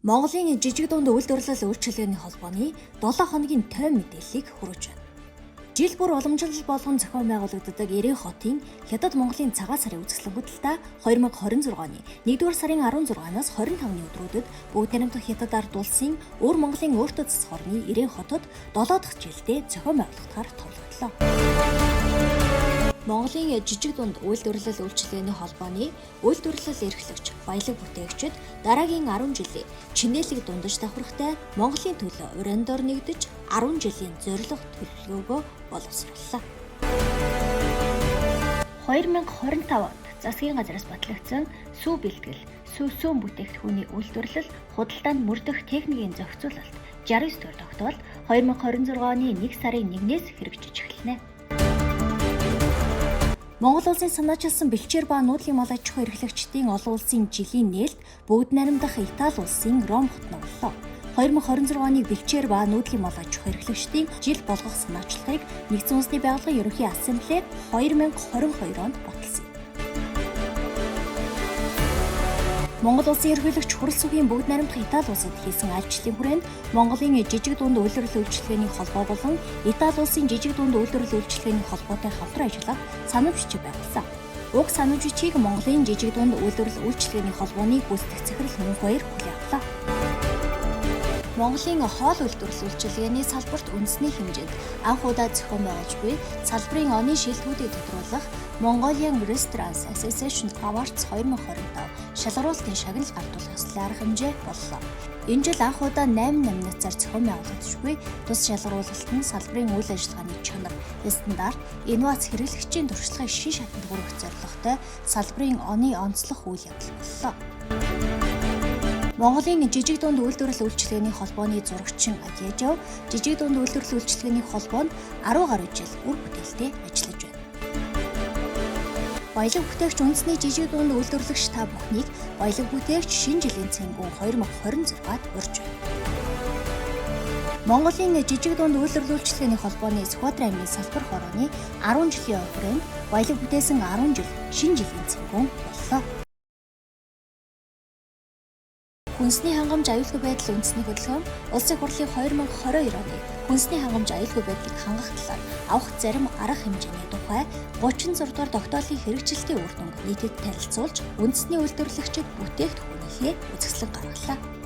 Монголын жижиг дунд үйлдвэрлэл үйлчилгээний холбооны 7 хоногийн тойм мэдээллийг хүргэж байна. Жил бүр уламжлал болгон зохион байгуулагддаг 90 хотын Хятад Монголын цагаан сарын үзэсгэлэн хөтөлбөрт 2026 оны 1-р сарын 16-наас 25-ны өдрүүдэд бүгд найрамдах Хятад ард улсын өөр Монголын өөртөө засах орны 90 хотод 7 дахь жилдээ зохион байгуулагдахаар товлогдлоо. Монголын жижиг дунд үйлдвэрлэл үйлчилгээний холбооны үйлдвэрлэл эрхлэгч баялаг бүтээгчид дараагийн 10 жилийн чинээлэг дундаж давхрахтай Монголын төлөө урандор нэгдэж 10 жилийн зорилго төлөвлөгөөгөө боловсрууллаа. 2025 онд засгийн газраас батлагдсан сүү бэлтгэл, сүүн бүтээгдэхүүний үйлдвэрлэл худалдаанд мөрдөх техникийн зохицуулалт 69 төр тогтоол 2026 оны 1 сарын 1-ээс хэрэгжиж эхэлнэ. Монгол улсын санаачилсан бэлчээр ба нүүдлийн мал аж ахуй эрхлэгчдийн олон улсын жилийн нээлт бүгд найрамдах Итали улсын Ром хотод боллоо. 2026 оны бэлчээр ба нүүдлийн мал аж ахуй эрхлэгчдийн жил болгох санаачлагыг Нэгдсэн улсны байгууллагын ерөнхий ассамблеэр 2022 онд баталсан. Монгол улсын ерөнхийлөгч Хурал Сүхийн бүгд найрамдах Итали улсад хийсэн альчлалын хүрээнд Монголын жижиг дунд үйлдвэрлэл үйлчилгээний холбоо болон Итали улсын жижиг дунд үйлдвэрлэл үйлчилгээний холбоотой хамтран ажиллах санамж бичиг байгуулсан. Уг санамж бичгийг Монголын жижиг дунд үйлдвэрлэл үйлчилгээний холбооны гүйцэтгэх захирал мөн хоёр хүлээн авлаа. Монголын хоол үйлдвэрлэл үйлчилгээний салбарт үндэсний хэмжээнд анх удаа зохион байгуулж буй салбарын оны шилдэгүүдийг тодруулах Mongolian Restaurants Association Awards 2025 шалгаруулалтын шагнал гартуулах ёслолын арга хэмжээ боллоо. Энэ жил анх удаа 8 номинацаар зохион байгуулагдаж буй тус шалгаруулалт нь салбарын үйл ажиллагааны чанар, стандарт, инновац хэрэглэгчийн туршлагын шин шатанд хүргэх зорилготой салбарын оны онцлог үйл явдал боллоо. Монголын жижиг дунд үйлдвэрлэл үйлчилгээний холбооны зурагчин Ажижав жижиг дунд үйлдвэрлэл үйлчилгээний холбоонд 10 гаруй жил үр бүтээлтэй ажиллаж байна. Баялаг бүтээгч үндэсний жижиг дунд үйлдвэрлэгч та бүхнийг баялаг бүтээгч шинэ жилийн цэнгүүн 2026-д урьж байна. Монголын жижиг дунд үйлдвэрлэл үйлчилгээний холбооны Сүхбаатар аймгийн салбар хорооны 10 жилийн хүрээнд баялаг бүтээсэн 10 жил шинэ жилийн цэнгүүн боллоо. Хүнсний хангамж аюулгүй байдал үндэсний хөдөлгөөн улсын хурлын 2022 оны хүнсний хангамж аюулгүй байдлыг хангах талаар авах зарим арга хэмжээний тухай 36 дугаар тогтоолын хэрэгжилтийн үр дүнг нийтэд танилцуулж үндэсний үйлдвэрлэгчид бүтээгдэхүүнийхээ үзэсгэлэн гаргалаа.